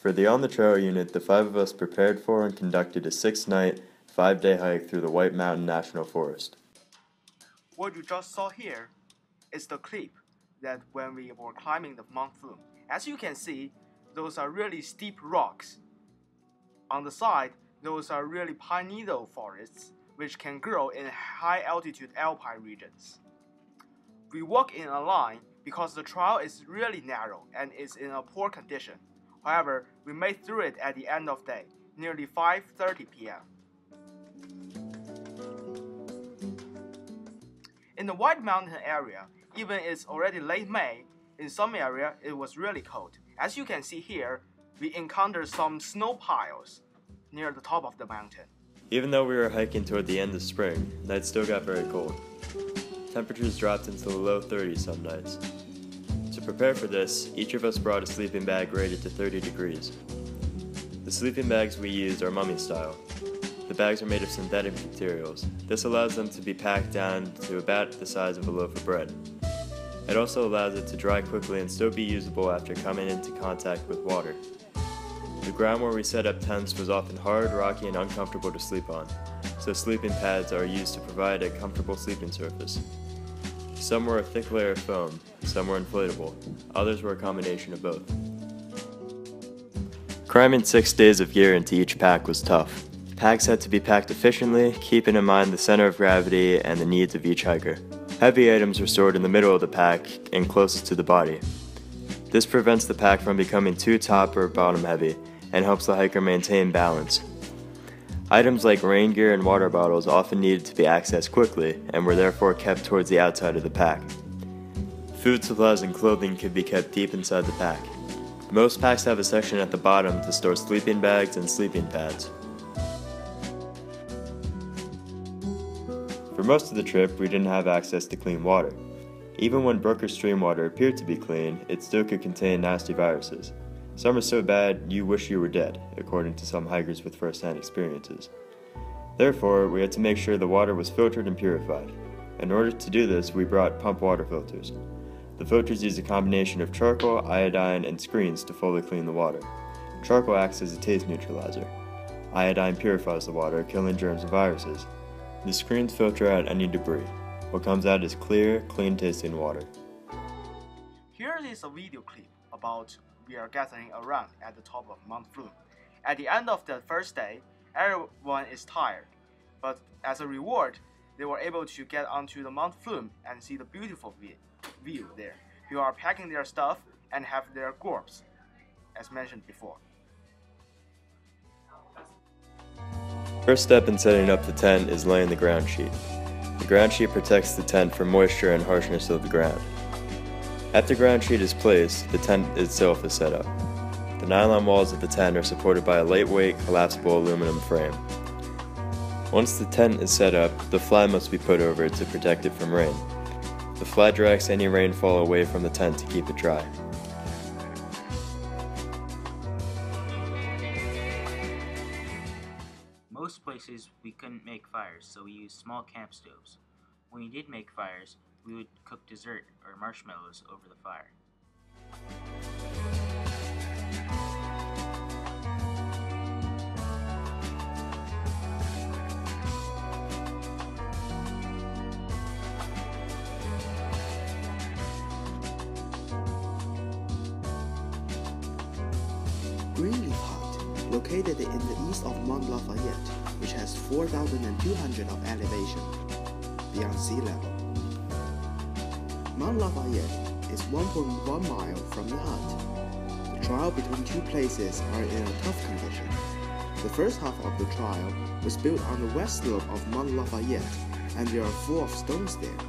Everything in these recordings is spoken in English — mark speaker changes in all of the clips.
Speaker 1: For the On the Trail unit, the 5 of us prepared for and conducted a 6-night, 5-day hike through the White Mountain National Forest.
Speaker 2: What you just saw here is the clip that when we were climbing the Mount Flume. As you can see, those are really steep rocks. On the side, those are really pine needle forests which can grow in high altitude alpine regions. We walk in a line because the trail is really narrow and is in a poor condition. However, we made through it at the end of the day, nearly 5:30 p.m. In the White Mountain area, even it's already late May, in some area it was really cold. As you can see here, we encountered some snow piles near the top of the mountain.
Speaker 1: Even though we were hiking toward the end of spring, nights still got very cold. Temperatures dropped into the low 30s some nights. To prepare for this, each of us brought a sleeping bag rated to 30 degrees. The sleeping bags we used are mummy style. The bags are made of synthetic materials. This allows them to be packed down to about the size of a loaf of bread. It also allows it to dry quickly and still be usable after coming into contact with water. The ground where we set up tents was often hard, rocky, and uncomfortable to sleep on, so sleeping pads are used to provide a comfortable sleeping surface. Some were a thick layer of foam, some were inflatable, others were a combination of both. Cramming 6 days of gear into each pack was tough. Packs had to be packed efficiently, keeping in mind the center of gravity and the needs of each hiker. Heavy items were stored in the middle of the pack and closest to the body. This prevents the pack from becoming too top or bottom heavy and helps the hiker maintain balance. Items like rain gear and water bottles often needed to be accessed quickly and were therefore kept towards the outside of the pack. Food supplies and clothing could be kept deep inside the pack. Most packs have a section at the bottom to store sleeping bags and sleeping pads. For most of the trip, we didn't have access to clean water. Even when brook or stream water appeared to be clean, it still could contain nasty viruses. Some are so bad, you wish you were dead, according to some hikers with first-hand experiences. Therefore, we had to make sure the water was filtered and purified. In order to do this, we brought pump water filters. The filters use a combination of charcoal, iodine, and screens to fully clean the water. Charcoal acts as a taste neutralizer. Iodine purifies the water, killing germs and viruses. The screens filter out any debris. What comes out is clear, clean-tasting water.
Speaker 2: Here is a video clip about we are gathering around at the top of Mount Flume. At the end of the first day, everyone is tired, but as a reward, they were able to get onto the Mount Flume and see the beautiful view there. People are packing their stuff and have their gorbs, as mentioned before.
Speaker 1: First step in setting up the tent is laying the ground sheet. The ground sheet protects the tent from moisture and harshness of the ground. After the ground sheet is placed, the tent itself is set up. The nylon walls of the tent are supported by a lightweight, collapsible aluminum frame. Once the tent is set up, the fly must be put over it to protect it from rain. The fly directs any rainfall away from the tent to keep it dry.
Speaker 3: Most places we couldn't make fires, so we used small camp stoves. When we did make fires, we would cook dessert or marshmallows over the fire.
Speaker 4: Greenleaf Hut, located in the east of Mount Lafayette, which has 4,200 of elevation, beyond sea level. Mount Lafayette is 1.1 mile from the hut. The trail between two places are in a tough condition. The first half of the trail was built on the west slope of Mount Lafayette, and they are full of stones there.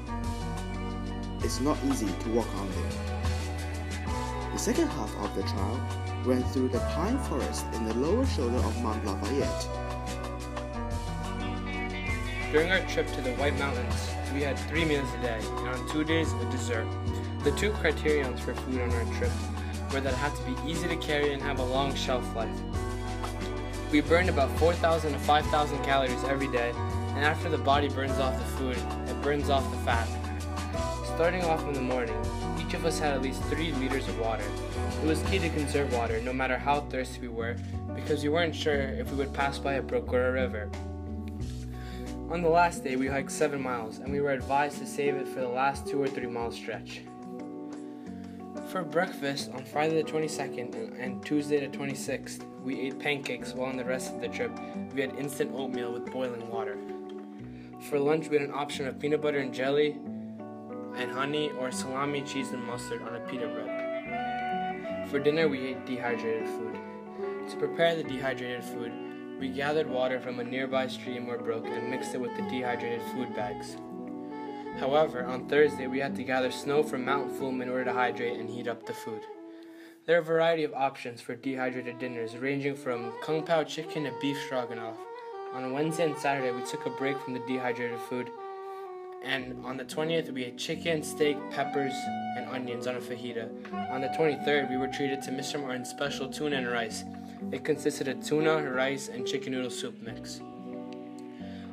Speaker 4: It's not easy to walk on there. The second half of the trail went through the pine forest in the lower shoulder of Mount Lafayette.
Speaker 5: During our trip to the White Mountains, we had 3 meals a day, and on 2 days a dessert. The two criterions for food on our trip were that it had to be easy to carry and have a long shelf life. We burned about 4,000 to 5,000 calories every day, and after the body burns off the food, it burns off the fat. Starting off in the morning, each of us had at least 3 liters of water. It was key to conserve water no matter how thirsty we were, because we weren't sure if we would pass by a brook or a river. On the last day, we hiked 7 miles, and we were advised to save it for the last 2 or 3 mile stretch. For breakfast on Friday the 22nd and Tuesday the 26th, we ate pancakes, while on the rest of the trip, we had instant oatmeal with boiling water. For lunch, we had an option of peanut butter and jelly, and honey, or salami, cheese, and mustard on a pita bread. For dinner, we ate dehydrated food. To prepare the dehydrated food, we gathered water from a nearby stream or brook and mixed it with the dehydrated food bags. However, on Thursday, we had to gather snow from Mount Flume in order to hydrate and heat up the food. There are a variety of options for dehydrated dinners, ranging from kung pao chicken to beef stroganoff. On Wednesday and Saturday, we took a break from the dehydrated food, and on the 20th, we ate chicken, steak, peppers, and onions on a fajita. On the 23rd, we were treated to Mr. Martin's special tuna and rice. It consisted of tuna, rice, and chicken noodle soup mix.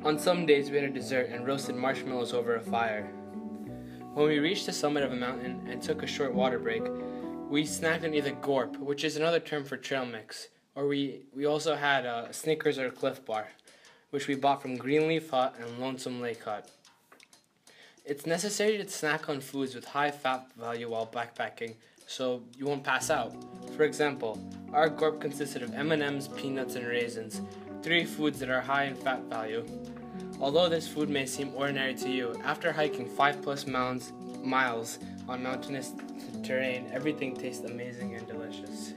Speaker 5: On some days, we had a dessert and roasted marshmallows over a fire. When we reached the summit of a mountain and took a short water break, we snacked on either gorp, which is another term for trail mix, or we also had a Snickers or a Cliff Bar, which we bought from Greenleaf Hut and Lonesome Lake Hut. It's necessary to snack on foods with high fat value while backpacking, so you won't pass out. For example, our gorp consisted of M&Ms, peanuts, and raisins, 3 foods that are high in fat value. Although this food may seem ordinary to you, after hiking 5+ miles on mountainous terrain, everything tastes amazing and delicious.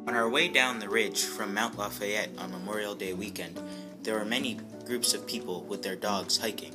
Speaker 3: On our way down the ridge from Mount Lafayette on Memorial Day weekend, there were many groups of people with their dogs hiking.